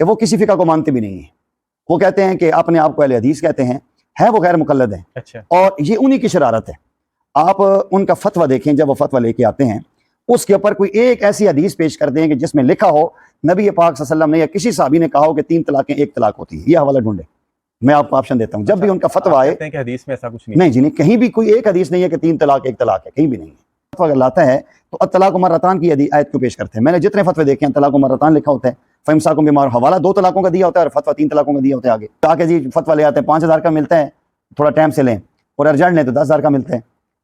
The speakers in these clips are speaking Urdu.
کہ وہ کسی فقہ کو مانتے بھی نہیں ہیں. وہ کہتے ہیں کہ اپنے آپ کو اہل حدیث کہتے ہیں وہ غیر مقلد ہیں. اچھا. اور یہ انہی کی شرارت ہے. آپ ان کا فتویٰ دیکھیں، جب وہ فتویٰ لے کے آتے ہیں اس کے اوپر کوئی ایک ایسی حدیث پیش کر دیں کہ جس میں لکھا ہو نبی پاک صلی اللہ علیہ وسلم نے یا کسی صحابی نے کہا ہو کہ 3 طلاقیں 1 طلاق ہوتی ہے. یہ حوالہ ڈھونڈے، میں آپ کو آپشن دیتا ہوں. جب بھی ان کا فتویٰ آئے، کہتے ہیں کہ حدیث میں ایسا کچھ نہیں. نہیں جی نہیں، کہیں بھی کوئی ایک حدیث نہیں ہے کہ 3 طلاق 1 طلاق ہے، کہیں بھی نہیں ہے. فتویٰ اگر لاتا ہے تو الطلاق مرتان کی آیت کو پیش کرتے ہیں. میں نے جتنے فتوے دیکھے ہیں طلاق مرتان لکھا ہوتا ہے، فَإِمْسَاكٌ بِمَعْرُوفٍ، حوالہ 2 طلاقوں کا دیا ہوتا ہے اور فتویٰ 3 طلاقوں کا دیا ہوتا ہے. آگے تاکہ جی فتویٰ لے آتے ہیں 5000 کا ملتا ہے، تھوڑا ٹائم سے لیں، اور ارجنٹ لیں تو 10000 کا ملتا ہے.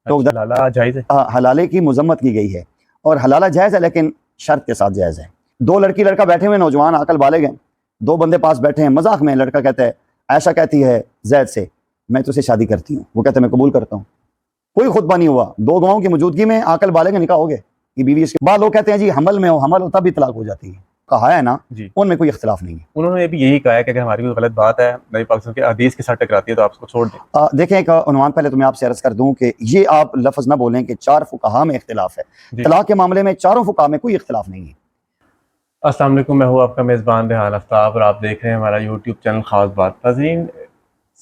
تو حلالہ جائز ہے. حلالے کی مذمت کی گئی ہے، اور حلالہ جائز ہے لیکن شرط کے ساتھ جائز ہے. 2 لڑکی لڑکا بیٹھے ہوئے، نوجوان عاقل بالغ ہیں، 2 بندے پاس بیٹھے ہیں، مذاق میں لڑکا کہتا ہے، عائشہ کہتی ہے زید سے میں تجھ سے شادی کرتی ہوں، وہ کہتا ہے میں قبول کرتا ہوں. کوئی خطبہ نہیں ہوا، 2 گواہوں کی موجودگی میں عاقل بالغ نکاح ہو گئے. یہ بیوی اس کے بعد لوگ کہتے ہیں جی حمل میں حمل ہوتا بھی طلاق ہو جاتی ہے. کہا ہے نا جی. ان میں کوئی اختلاف نہیں ہے. انہوں نے بھی یہی کہا ہے کہ اگر ہماری کوئی غلط بات ہے نبی پاک صلی اللہ علیہ وسلم کے حدیث کے ساتھ ٹکراتی ہے تو آپ اس کو چھوڑ دیں. دیکھیں ایک عنوان پہلے تو میں آپ سے عرض کر دوں کہ یہ آپ لفظ نہ بولیں کہ 4 فقہا میں اختلاف ہے. طلاق کے معاملے میں 4 فقہا میں کوئی اختلاف نہیں ہے. السلام علیکم، میں ہوں آپ کا میزبان ریحان آفتاب اور آپ دیکھ رہے ہیں ہمارا یوٹیوب چینل خاص بات. ناظرین،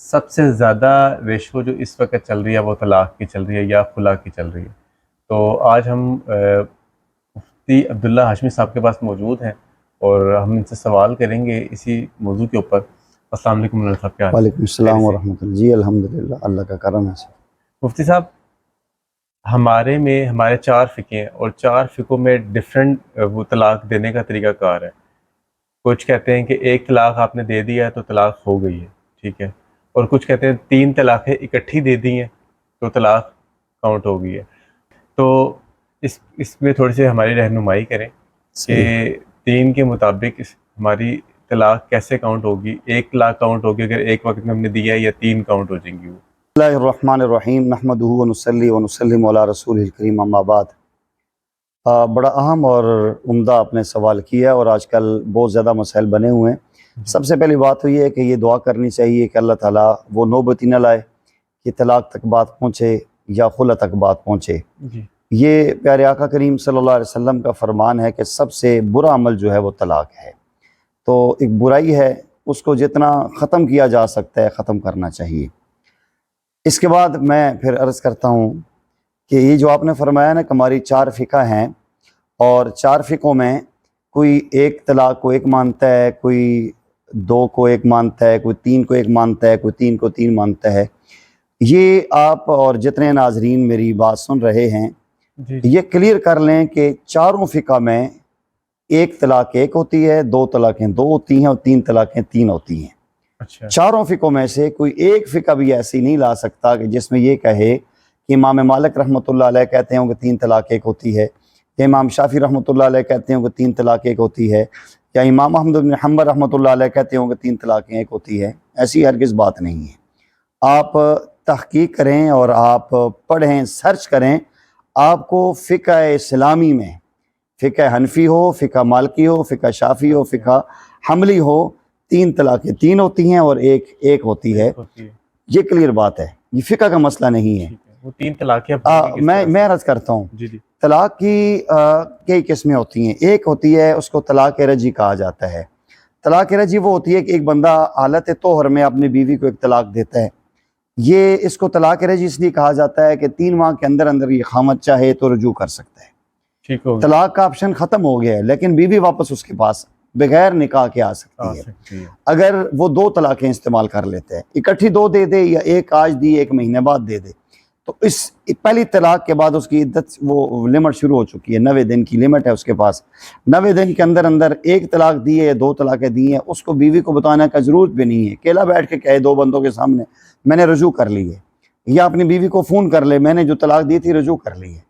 سب سے زیادہ ریشو جو اس وقت چل رہی ہے وہ طلاق کی چل رہی ہے یا خلا کی چل رہی ہے. تو آج ہم مفتی عبداللہ ہاشمی صاحب کے پاس موجود ہیں اور ہم ان سے سوال کریں گے اسی موضوع کے اوپر. السلام علیکم مولانا صاحب، کیا حال ہے؟ وعلیکم السلام ورحمۃ اللہ. جی الحمدللہ، اللہ کا کرم ہے. مفتی صاحب، ہمارے 4 فقے ہیں اور 4 فقوں میں ڈفرینٹ وہ طلاق دینے کا طریقہ کار ہے. کچھ کہتے ہیں کہ 1 طلاق آپ نے دے دیا ہے تو طلاق ہو گئی ہے، ٹھیک ہے، اور کچھ کہتے ہیں 3 طلاقیں اکٹھی دے دی ہیں تو طلاق کاؤنٹ ہو گئی ہے. تو اس میں تھوڑی سی ہماری رہنمائی کریں کہ 3 کے مطابق ہماری طلاق کیسے کاؤنٹ ہوگی. 1 طلاق کاؤنٹ ہوگی اگر ایک وقت میں ہم نے دیا ہے یا 3 کاؤنٹ ہو جائیں گی. وہ بسم اللہ الرحمن الرحیم، نحمدہ ونصلی ونسلم علی رسول الکریم، اما بعد. بڑا اہم اور عمدہ آپ نے سوال کیا ہے اور آج کل بہت زیادہ مسائل بنے ہوئے ہیں. سب سے پہلی بات تو یہ ہے کہ یہ دعا کرنی چاہیے کہ اللہ تعالیٰ وہ نوبتی نہ لائے کہ طلاق تک بات پہنچے یا خلا تک بات پہنچے. یہ پیارے آقا کریم صلی اللہ علیہ وسلم کا فرمان ہے کہ سب سے برا عمل جو ہے وہ طلاق ہے. تو ایک برائی ہے، اس کو جتنا ختم کیا جا سکتا ہے ختم کرنا چاہیے. اس کے بعد میں پھر عرض کرتا ہوں کہ یہ جو آپ نے فرمایا نا کہ ہماری 4 فقہ ہیں اور 4 فقوں میں کوئی 1 طلاق کو 1 مانتا ہے، کوئی 2 کو 1 مانتا ہے، کوئی 3 کو 1 مانتا ہے، کوئی 3 کو 3 مانتا ہے. یہ آپ اور جتنے ناظرین میری بات سن رہے ہیں یہ کلیئر کر لیں کہ 4 فقہ میں 1 طلاق 1 ہوتی ہے، 2 طلاقیں 2 ہوتی ہیں اور 3 طلاقیں 3 ہوتی ہیں. 4 فقوں میں سے کوئی 1 فقہ بھی ایسی نہیں لا سکتا کہ جس میں یہ کہے کہ امام مالک رحمۃ اللہ علیہ کہتے ہیں کہ 3 طلاق 1 ہوتی ہے، یا امام شافعی رحمۃ اللہ علیہ کہتے ہیں کہ 3 طلاق 1 ہوتی ہے، یا امام احمد بن حنبل رحمۃ اللہ علیہ کہتے ہیں کہ 3 طلاقیں 1 ہوتی ہے. ایسی ہرگز بات نہیں ہے. آپ تحقیق کریں اور آپ پڑھیں، سرچ کریں. آپ کو فقہ اسلامی میں فقہ حنفی ہو، فقہ مالکی ہو، فقہ شافعی ہو، فقہ حنبلی ہو، 3 طلاقیں 3 ہوتی ہیں اور 1 ہوتی ہے. یہ کلیئر بات ہے، یہ فقہ کا مسئلہ نہیں ہے. وہ 3 طلاقیں میں عرض کرتا ہوں. جی. طلاق کی کئی قسمیں ہوتی ہیں. 1 ہوتی ہے اس کو طلاق رجعی کہا جاتا ہے. طلاق رجعی وہ ہوتی ہے کہ ایک بندہ حالت طہر میں اپنی بیوی کو 1 طلاق دیتا ہے. یہ اس کو طلاق رجعی اس لیے کہا جاتا ہے کہ 3 ماہ کے اندر اندر یہ خامد چاہے تو رجوع کر سکتا ہے. طلاق کا آپشن ختم ہو گیا ہے لیکن بیوی واپس اس کے پاس بغیر نکاح کے آ سکتی ہے اگر وہ 2 طلاقیں استعمال کر لیتے ہیں. اکٹھی 2 دے دے یا 1 آج دی 1 مہینے بعد دے دے تو اس پہلی طلاق کے بعد اس کی عدت وہ لمٹ شروع ہو چکی ہے. 90 دن کی لمٹ ہے اس کے پاس. 90 دن کے اندر اندر 1 طلاق دی ہے یا 2 طلاقیں دی ہیں، اس کو بیوی کو بتانے کا ضرورت بھی نہیں ہے. اکیلا بیٹھ کے کہے 2 بندوں کے سامنے میں نے رجوع کر لی ہے، یا اپنی بیوی کو فون کر لے میں نے جو طلاق دی تھی رجوع کر لی ہے.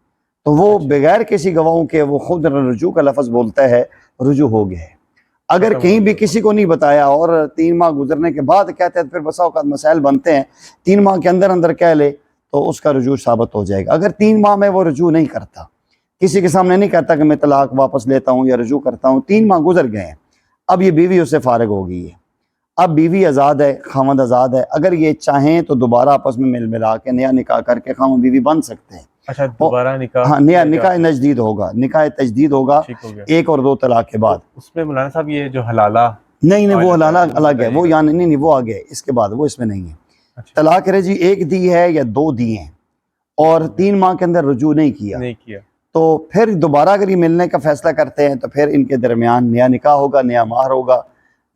تو وہ بغیر کسی گواہوں کے وہ خود رجوع کا لفظ بولتا ہے، رجوع ہو گیا ہے. اگر کہیں بھی کسی کو نہیں بتایا اور 3 ماہ گزرنے کے بعد کہتے ہیں پھر بسا اوقات مسائل بنتے ہیں، 3 ماہ کے اندر اندر کہہ لے تو اس کا رجوع ثابت ہو جائے گا. اگر 3 ماہ میں وہ رجوع نہیں کرتا، کسی کے سامنے نہیں کہتا کہ میں طلاق واپس لیتا ہوں یا رجوع کرتا ہوں، 3 ماہ گزر گئے ہیں، اب یہ بیوی اس سے فارغ ہو گئی ہے، اب بیوی آزاد ہے، خاوند آزاد ہے. اگر یہ چاہیں تو دوبارہ آپس میں مل ملا کے نیا نکاح کر کے خاوند بیوی بن سکتے ہیں. اچھا، دوبارہ نکاح؟ ہاں، نیا نکاح نجدید ہوگا، نکاح تجدید ہوگا 1 اور 2 طلاق کے بعد. اس میں مولانا صاحب یہ جو حلالہ نہیں نہیں، وہ حلالہ الگ ہے، بتائیے وہ گا۔ یعنی نہیں وہ آگے ہے، اس کے بعد وہ اس میں نہیں ہے۔ اچھا، طلاق رجعی ایک دی ہے یا دو دی ہیں اور 3 ماہ کے اندر رجوع نہیں کیا، نہیں کیا، تو پھر دوبارہ اگر یہ ملنے کا فیصلہ کرتے ہیں تو پھر ان کے درمیان نیا نکاح ہوگا، نیا مہر ہوگا،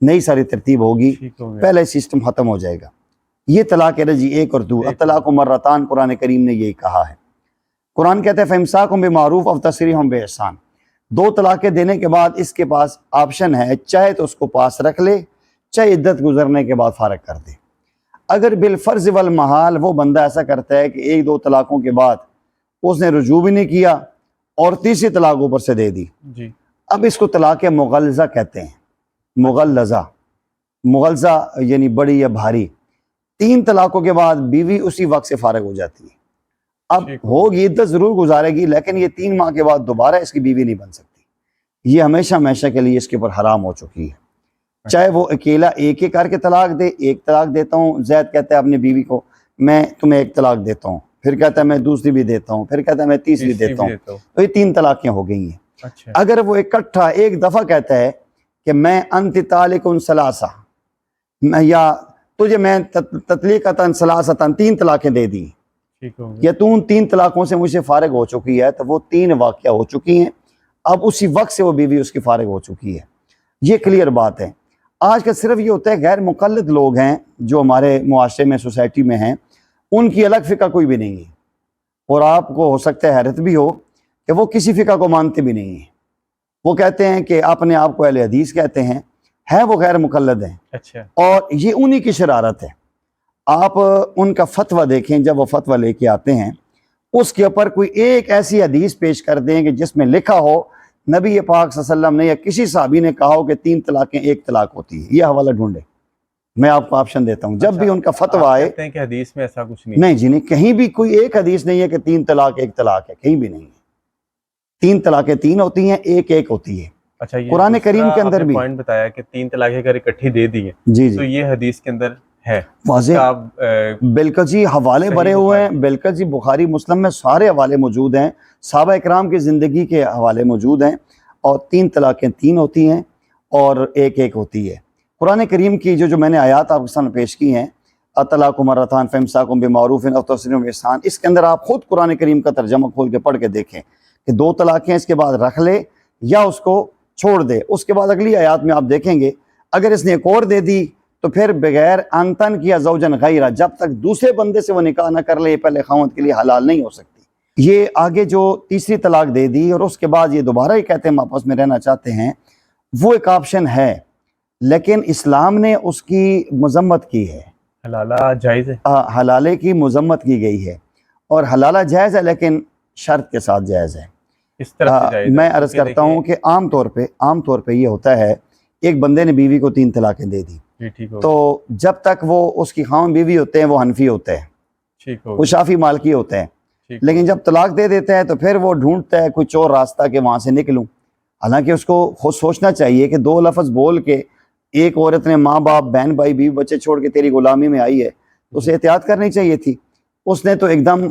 نئی ساری ترتیب ہوگی، ٹھیک ہو گیا۔ پہلے سسٹم ختم ہو جائے گا۔ یہ طلاق رجعی ایک اور دو، الطلاق مرتان، قرآن کریم نے یہی کہا ہے۔ قرآن کہتے ہیں فَإِمْسَاكٌ بِمَعْرُوفٍ أَوْ تَسْرِيحٌ بِإِحْسَانٍ، 2 طلاقیں دینے کے بعد اس کے پاس آپشن ہے، چاہے تو اس کو پاس رکھ لے، چاہے عدت گزرنے کے بعد فارغ کر دے۔ اگر بالفرض والمحال وہ بندہ ایسا کرتا ہے کہ 1-2 طلاقوں کے بعد اس نے رجوع بھی نہیں کیا اور تیسری طلاق اوپر سے دے دی، جی، اب اس کو طلاق مغلظہ کہتے ہیں، مغلظہ یعنی بڑی یا بھاری۔ 3 طلاقوں کے بعد بیوی اسی وقت سے فارغ ہو جاتی ہے، اب ٹھیک ہوگی عدت ضرور گزارے گی لیکن یہ 3 ماہ کے بعد دوبارہ اس کی بیوی نہیں بن سکتی، یہ ہمیشہ ہمیشہ کے لیے اس کے اوپر حرام ہو چکی ہے۔ چاہے وہ اکیلا ایک ہی کر کے طلاق دے، ایک طلاق دیتا ہوں، زید کہتا ہے اپنی بیوی کو میں تمہیں 1 طلاق دیتا ہوں، پھر کہتا ہے میں دوسری بھی دیتا ہوں، پھر کہتا ہے میں تیسری دیتا ہوں، تو یہ 3 طلاقیں ہو گئی ہیں۔ اچھا، اگر وہ اکٹھا ایک دفعہ کہتا ہے کہ میں انت طالق ثلاثہ، یا تجھے میں تطلیقۃ ثلاثۃ 3 طلاقیں دے دی، ٹھیک ہو گیا۔ یا تو ان 3 طلاقوں سے مجھ سے فارغ ہو چکی ہے، تو وہ 3 واقعہ ہو چکی ہیں، اب اسی وقت سے وہ بیوی اس کی فارغ ہو چکی ہے، یہ کلیئر بات ہے۔ آج کا صرف یہ ہوتا ہے غیر مقلد لوگ ہیں جو ہمارے معاشرے میں سوسائٹی میں ہیں، ان کی الگ فقہ کوئی بھی نہیں ہے، اور آپ کو ہو سکتا ہے حیرت بھی ہو کہ وہ کسی فقہ کو مانتے بھی نہیں ہیں، وہ کہتے ہیں کہ اپنے آپ کو اہل حدیث کہتے ہیں وہ غیر مقلد ہیں، اچھا، اور یہ انہی کی شرارت ہے۔ آپ ان کا فتویٰ دیکھیں، جب وہ فتویٰ لے کے آتے ہیں اس کے اوپر کوئی ایک ایسی حدیث پیش کر دیں کہ جس میں لکھا ہو نبی پاک صلی اللہ علیہ وسلم نے یا کسی صحابی نے کہا ہو کہ 3 طلاقیں 1 طلاق ہوتی ہے، یہ حوالہ ڈھونڈے، میں آپ کو آپشن دیتا ہوں، جب بھی ان کا فتویٰ آئے۔ کہتے ہیں کہ حدیث میں ایسا کچھ نہیں، نہیں جی نہیں، کہیں بھی کوئی ایک حدیث نہیں ہے کہ 3 طلاق 1 طلاق ہے، کہیں بھی نہیں ہے، 3 طلاقیں 3 ہوتی ہیں، 1 ہوتی ہے۔ اچھا، یہ قرآن کریم کے اندر بھی پوائنٹ بتایا کہ 3 طلاقیں اگر اکٹھی دے دی ہیں جی تو جی یہ حدیث کے اندر ہے، واضح، آپ بالکل جی، حوالے صحیح بھرے ہوئے ہیں، بخاری۔ بالکل جی، بخاری مسلم میں سارے حوالے موجود ہیں، صحابہ اکرام کی زندگی کے حوالے موجود ہیں، اور 3 طلاقیں 3 ہوتی ہیں اور 1 ہوتی ہے۔ قرآن کریم کی جو میں نے آیات آپ کے سامنے پیش کی ہیں، الطلاق مرتان فامساک بمعروف او تسریح باحسان، اس کے اندر آپ خود قرآن کریم کا ترجمہ کھول کے پڑھ کے دیکھیں کہ 2 طلاقیں اس کے بعد رکھ لے یا اس کو چھوڑ دے۔ اس کے بعد اگلی آیات میں آپ دیکھیں گے اگر اس نے ایک اور دے دی تو پھر بغیر انتن کیا زوجن غیرہ، جب تک دوسرے بندے سے وہ نکاح نہ کر لے پہلے خاوند کے لیے حلال نہیں ہو سکتی۔ یہ آگے جو تیسری طلاق دے دی اور اس کے بعد یہ دوبارہ ہی کہتے ہیں ہم آپس میں رہنا چاہتے ہیں، وہ ایک آپشن ہے، لیکن اسلام نے اس کی مذمت کی ہے، حلالہ جائز ہے، حلالے کی مذمت کی گئی ہے، اور حلالہ جائز ہے لیکن شرط کے ساتھ جائز ہے۔ اس طرح سے جائز ہے، میں عرض کرتا ہوں کہ عام طور پہ یہ ہوتا ہے، ایک بندے نے بیوی کو 3 طلاقیں دے دی، جی ٹھیک ہو تو جب تک وہ اس کی خاوند بیوی ہوتے ہیں وہ حنفی ہوتے ہیں، ٹھیک ہو وہ شافی مالکی ہوتے ہیں، ٹھیک لیکن جب طلاق دے دیتا ہے تو پھر وہ ڈھونڈتا ہے کوئی اور راستہ کہ وہاں سے نکلوں، حالانکہ اس کو خود سوچنا چاہیے کہ 2 لفظ بول کے ایک عورت نے ماں باپ بہن بھائی بیوی بچے چھوڑ کے تیری غلامی میں آئی ہے تو اسے احتیاط کرنی چاہیے تھی، اس نے تو ایک دم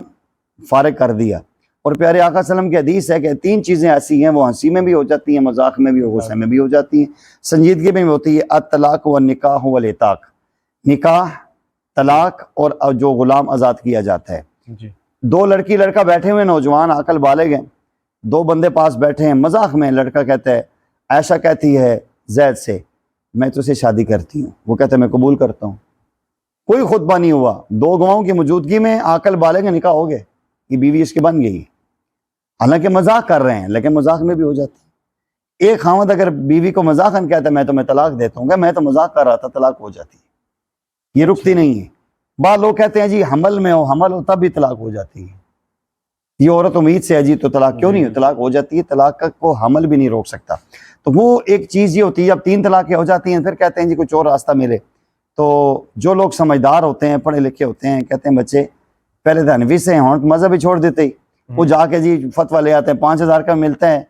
فارغ کر دیا۔ اور پیارے آقا صلی اللہ علیہ وسلم کی حدیث ہے کہ 3 چیزیں ایسی ہیں وہ ہنسی میں بھی ہو جاتی ہیں، مذاق میں بھی اور غصے میں بھی ہو جاتی ہیں، سنجیدگی میں بھی ہوتی ہے، الطلاق والنکاح والعتاق، نکاح، طلاق اور جو غلام آزاد کیا جاتا ہے۔ جی 2 لڑکی لڑکا بیٹھے ہوئے نوجوان عقل بالغ ہیں، 2 بندے پاس بیٹھے ہیں، مذاق میں لڑکا کہتا ہے، عائشہ کہتی ہے زید سے میں تجھ سے شادی کرتی ہوں، وہ کہتا ہے میں قبول کرتا ہوں، کوئی خطبہ نہیں ہوا، 2 گواہوں کی موجودگی میں عقل بالغ نکاح ہو گئے، یہ بیوی اس کی بن گئی، حالانکہ مذاق کر رہے ہیں لیکن مذاق میں بھی ہو جاتی ہے۔ ایک خاوند اگر بیوی کو مذاقاً کہتا ہے میں تمہیں طلاق دیتا ہوں، میں تو مذاق کر رہا تھا، طلاق ہو جاتی ہے، یہ رکتی نہیں ہے۔ بعض لوگ کہتے ہیں جی حمل ہو تب بھی طلاق ہو جاتی ہے، یہ عورت امید سے ہے جی تو طلاق کیوں نہیں، طلاق ہو جاتی ہے، طلاق کو حمل بھی نہیں روک سکتا۔ تو وہ ایک چیز یہ ہوتی ہے، جب 3 طلاقیں ہو جاتی ہیں پھر کہتے ہیں جی کچھ اور راستہ ملے، تو جو لوگ سمجھدار ہوتے ہیں پڑھے لکھے ہوتے ہیں کہتے ہیں بچے پہلے تو حنفی سے ہیں، مذہب ہی چھوڑ دیتے ہی، وہ جا کے جی فتویٰ لے آتے ہیں، 5,000 کا ملتا ہے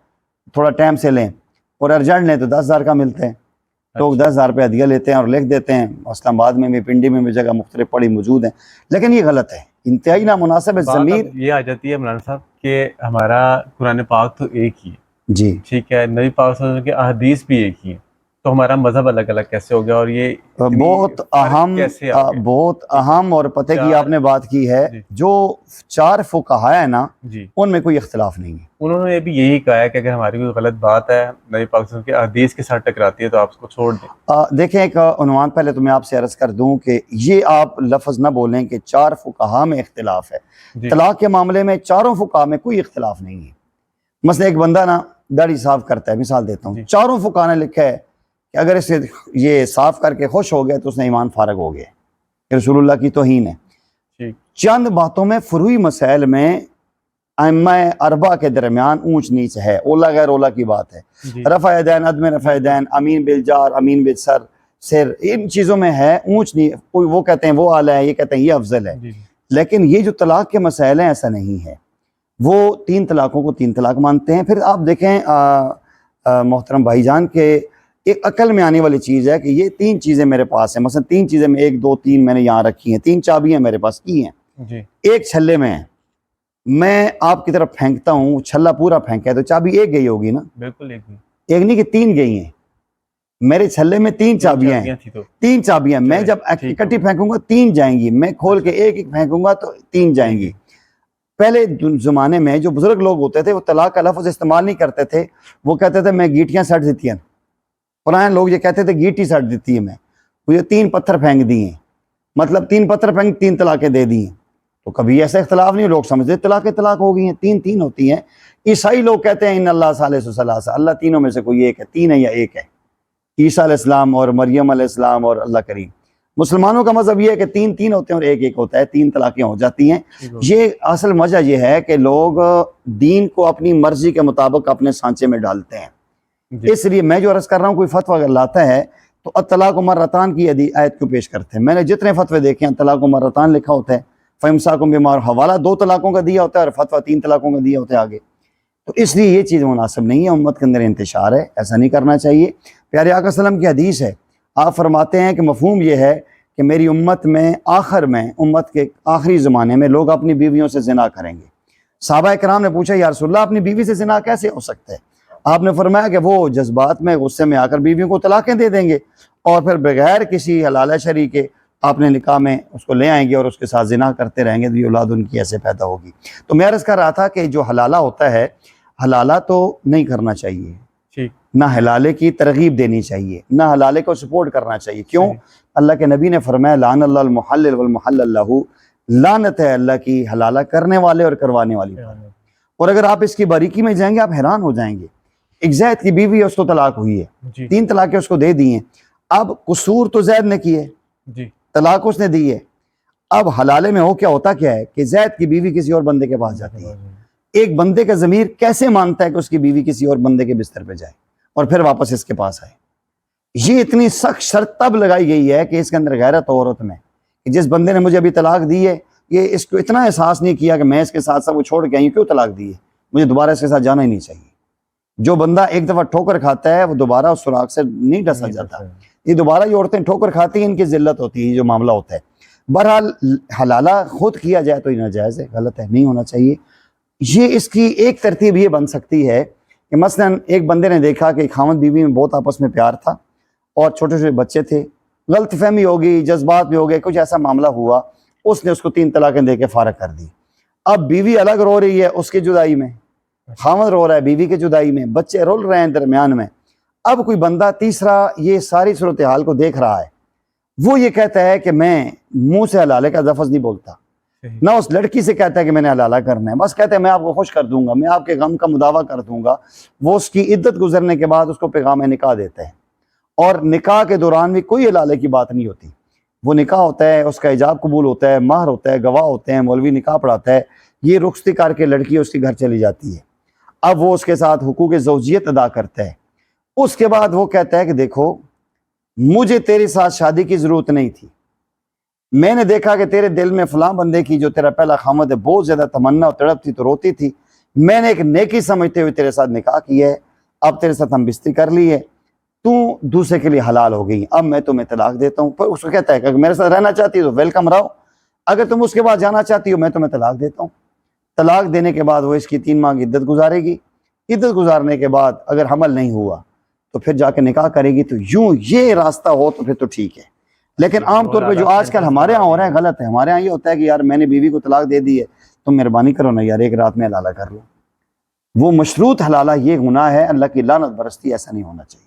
تھوڑا ٹائم سے لیں، اور ارجنٹ لیں تو 10,000 کا ملتا ہے، لوگ 10,000 روپے ہدیہ لیتے ہیں اور لکھ دیتے ہیں۔ اسلام آباد میں بھی پنڈی میں بھی جگہ مختلف پڑی موجود ہیں، لیکن یہ غلط ہے، انتہائی نامناسب ہے۔ بات ضمیر اب یہ آ جاتی ہے مولانا صاحب کہ ہمارا قرآن پاک تو ایک ہی ہے، جی ٹھیک ہے، نبی پاک صلی اللہ علیہ وسلم کے احادیث بھی ایک ہی ہیں، تو ہمارا مذہب الگ الگ کیسے ہو گیا اور یہ اتنی بہت فرق اہم کیسے آ گیا؟ بہت اہم اور پتہ کی چار- آپ نے بات کی ہے، جی جو 4 فقہا ہے نا جی، ان میں کوئی اختلاف نہیں ہے۔ انہوں نے بھی یہی کہا ہے کہ اگر ہماری کوئی غلط بات ہے نبی پاک صلی اللہ علیہ وسلم کی حدیث کے ساتھ ٹکراتی ہے تو آپ اس کو چھوڑ دیں۔ دیکھیں ایک عنوان پہلے تو میں آپ سے عرض کر دوں کہ یہ آپ لفظ نہ بولیں کہ 4 فقہا میں اختلاف ہے۔ جی طلاق کے معاملے میں 4 فقہا میں کوئی اختلاف نہیں ہے۔ مثلا ایک بندہ نا داڑھی صاف کرتا ہے، مثال دیتا ہوں، جی 4 فقہا نے لکھا ہے کہ اگر اسے یہ صاف کر کے خوش ہو گیا تو اس نے ایمان فارغ ہو گیا، یہ رسول اللہ کی توہین ہے۔ ٹھیک، چند باتوں میں فروعی مسائل میں ائمہ اربعہ کے درمیان اونچ نیچ ہے، اولا غیر اولا کی بات ہے، جی رفع یدین، عدم رفع یدین، امین بالجار، امین بالسر سر، ان چیزوں میں ہے اونچ نیچ، کوئی وہ کہتے ہیں وہ اعلیٰ ہے، یہ کہتے ہیں یہ افضل ہے۔ جی لیکن یہ جو طلاق کے مسائل ہیں ایسا نہیں ہے، وہ 3 طلاقوں کو 3 طلاق مانتے ہیں۔ پھر آپ دیکھیں محترم بھائی جان کہ ایک عقل میں آنے والی چیز ہے کہ یہ 3 چیزیں میرے پاس ہیں، مثلا 3 چیزیں میں 1 2 3 میں نے یہاں رکھی ہیں، 3 چابیاں میرے پاس کی ہیں، جی ایک چھلے میں ہے، میں آپ کی طرف پھینکتا ہوں، چھلا پورا پھینکا ہے تو چابی ایک گئی ہوگی نا، بالکل ایک بھی ایک نہیں کہ 3 گئی ہیں، میرے چھلے میں 3 چابیاں ہیں، تھی تو 3 چابیاں، میں جب ٹھیک اکٹھی ہو پھینکوں گا 3 جائیں گی، میں کھول کے ایک ایک پھینکوں گا تو 3 جائیں گی۔ پہلے زمانے میں جو بزرگ لوگ ہوتے تھے وہ طلاق کا لفظ استعمال نہیں کرتے تھے، وہ کہتے تھے میں گیٹیاں سٹ دیتی ہیں، پرانے لوگ یہ کہتے تھے گیٹی سٹ دیتی ہے، میں مجھے 3 پتھر پھینک دیے ہیں، مطلب 3 پتھر پھینک 3 طلاقیں دے دی ہیں۔ تو کبھی ایسا اختلاف نہیں، لوگ سمجھتے طلاق ہو گئی ہیں، 3 ہوتی ہیں۔ عیسائی لوگ کہتے ہیں ان اللہ ثالث ثلاثہ، اللہ تینوں میں سے کوئی ایک ہے، 3 ہے یا 1 ہے، عیسیٰ علیہ السلام اور مریم علیہ السلام اور اللہ کریم۔ مسلمانوں کا مذہب یہ ہے کہ 3 ہوتے ہیں اور 1 ہوتا ہے، 3 طلاقیں ہو جاتی ہیں۔ یہ اصل وجہ یہ ہے کہ لوگ دین کو اپنی مرضی کے مطابق اپنے سانچے میں ڈالتے ہیں۔ اس لیے میں جو عرض کر رہا ہوں، کوئی فتویٰ اگر لاتا ہے تو الطلاق مرتان کی آیت کو پیش کرتے ہیں۔ میں نے جتنے فتوے دیکھے ہیں طلاق مرتان لکھا ہوتا ہے، فَإِمْسَاكٌ بِمَعْرُوفٍ، حوالہ 2 طلاقوں کا دیا ہوتا ہے اور فتویٰ 3 طلاقوں کا دیا ہوتا ہے آگے۔ تو اس لیے یہ چیز مناسب نہیں ہے، امت کے اندر انتشار ہے، ایسا نہیں کرنا چاہیے۔ پیارے آقا صلی اللہ علیہ وسلم کی حدیث ہے، آپ فرماتے ہیں کہ مفہوم یہ ہے کہ میری امت میں آخر میں، امت کے آخری زمانے میں لوگ اپنی بیویوں سے زنا کریں گے۔ صحابہ کرام نے پوچھا یا رسول اللہ اپنی بیوی سے زنا کیسے ہو سکتا ہے؟ آپ نے فرمایا کہ وہ جذبات میں غصے میں آ کر بیویوں کو طلاقیں دے دیں گے اور پھر بغیر کسی حلال شرعی کے آپ نے نکاح میں اس کو لے آئیں گے اور اس کے ساتھ زنا کرتے رہیں گے، تو یہ اولاد ان کی ایسے پیدا ہوگی۔ تو میں عرض کر رہا تھا کہ جو حلالہ ہوتا ہے، حلالہ تو نہیں کرنا چاہیے، ٹھیک، نہ حلالے کی ترغیب دینی چاہیے، نہ حلالے کو سپورٹ کرنا چاہیے۔ کیوں؟ اللہ کے نبی نے فرمایا لعن اللہ المحلل والمحلل لہ، لعنت ہے اللہ کی حلالہ کرنے والے اور کروانے والی پر۔ اور اگر آپ اس کی باریکی میں جائیں گے آپ حیران ہو جائیں گے۔ ایک زید کی بیوی ہے، اس کو طلاق ہوئی ہے، جی 3 طلاقیں اس کو دے دی ہیں۔ اب قصور تو زید نے کی ہے، جی طلاق اس نے دی ہے۔ اب حلالے میں کیا ہوتا کیا ہے کہ زید کی بیوی کسی اور بندے کے پاس جاتی ہے۔ ایک بندے کا ضمیر کیسے مانتا ہے کہ اس کی بیوی کسی اور بندے کے بستر پہ جائے اور پھر واپس اس کے پاس آئے؟ یہ اتنی سخت شرط تب لگائی گئی ہے کہ اس کے اندر غیرت عورت میں کہ جس بندے نے مجھے ابھی طلاق دی ہے، یہ اس کو اتنا احساس نہیں کیا کہ میں اس کے ساتھ ساتھ وہ چھوڑ کے آئی ہوں، کیوں طلاق دی ہے، مجھے دوبارہ اس کے ساتھ جانا ہی نہیں چاہیے۔ جو بندہ ایک دفعہ ٹھوکر کھاتا ہے وہ دوبارہ اس سراغ سے نہیں ڈسا جاتا۔ یہ دوبارہ یہ عورتیں ٹھوکر کھاتی ہیں، ان کی ذلت ہوتی ہے، یہ جو معاملہ ہوتا ہے۔ بہرحال حلالہ خود کیا جائے تو یہ ناجائز ہے، غلط ہے، نہیں ہونا چاہیے۔ یہ اس کی ایک ترتیب یہ بن سکتی ہے کہ مثلا ایک بندے نے دیکھا کہ خاوند بیوی میں بہت آپس میں پیار تھا اور چھوٹے چھوٹے بچے تھے، غلط فہمی ہو گئی، جذبات میں ہو گئے، کچھ ایسا معاملہ ہوا، اس نے اس کو 3 طلاقیں دے کے فارغ کر دی۔ اب بیوی الگ رو رہی ہے اس کی جدائی میں، خاوند رو رہا ہے بیوی کی جدائی میں، بچے رول رہے ہیں درمیان میں۔ اب کوئی بندہ تیسرا یہ ساری صورتحال کو دیکھ رہا ہے، وہ یہ کہتا ہے کہ میں منہ سے حلالے کا لفظ نہیں بولتا، نہ اس لڑکی سے کہتا ہے کہ میں نے حلالہ کرنا ہے، بس کہتا ہے میں آپ کو خوش کر دوں گا، میں آپ کے غم کا مداوع کر دوں گا۔ وہ اس کی عدت گزرنے کے بعد اس کو پیغام نکاح دیتے ہیں، اور نکاح کے دوران بھی کوئی حلالے کی بات نہیں ہوتی۔ وہ نکاح ہوتا ہے، اس کا ایجاب قبول ہوتا ہے، مہر ہوتا ہے، گواہ ہوتے ہیں، مولوی نکاح پڑھاتا ہے، یہ رخصتی کر کے لڑکی اس کے گھر چلی جاتی ہے۔ اب وہ اس کے ساتھ حقوق زوجیت ادا کرتا ہے۔ اس کے بعد وہ کہتا ہے کہ دیکھو مجھے تیرے ساتھ شادی کی ضرورت نہیں تھی، میں نے دیکھا کہ تیرے دل میں فلاں بندے کی جو تیرا پہلا خامد ہے بہت زیادہ تمنا اور تڑپ تھی تو روتی تھی، میں نے ایک نیکی سمجھتے ہوئے تیرے ساتھ نکاح کیا ہے، اب تیرے ساتھ ہم بستری کر لی ہے، تو دوسرے کے لیے حلال ہو گئی، اب میں تمہیں طلاق دیتا ہوں۔ پر اس کو کہتا ہے کہ اگر میرے ساتھ رہنا چاہتی ہو تو ویلکم رہو، اگر تم اس کے بعد جانا چاہتی ہو میں تمہیں طلاق دیتا ہوں۔ طلاق دینے کے بعد وہ اس کی 3 ماہ کی عدت گزارے گی، عدت گزارنے کے بعد اگر حمل نہیں ہوا تو پھر جا کے نکاح کرے گی، تو یوں یہ راستہ ہو تو پھر تو ٹھیک ہے. لیکن عام طور پہ جو آج کل ہمارے ہاں ہو رہا ہے غلط ہے. ہمارے ہاں یہ ہوتا ہے کہ یار میں نے بیوی کو طلاق دے دی ہے، تم مہربانی کرو نا یار ایک رات میں حلالہ کر لو. وہ مشروط حلالہ یہ گناہ ہے، اللہ کی لعنت برستی، ایسا نہیں ہونا چاہیے.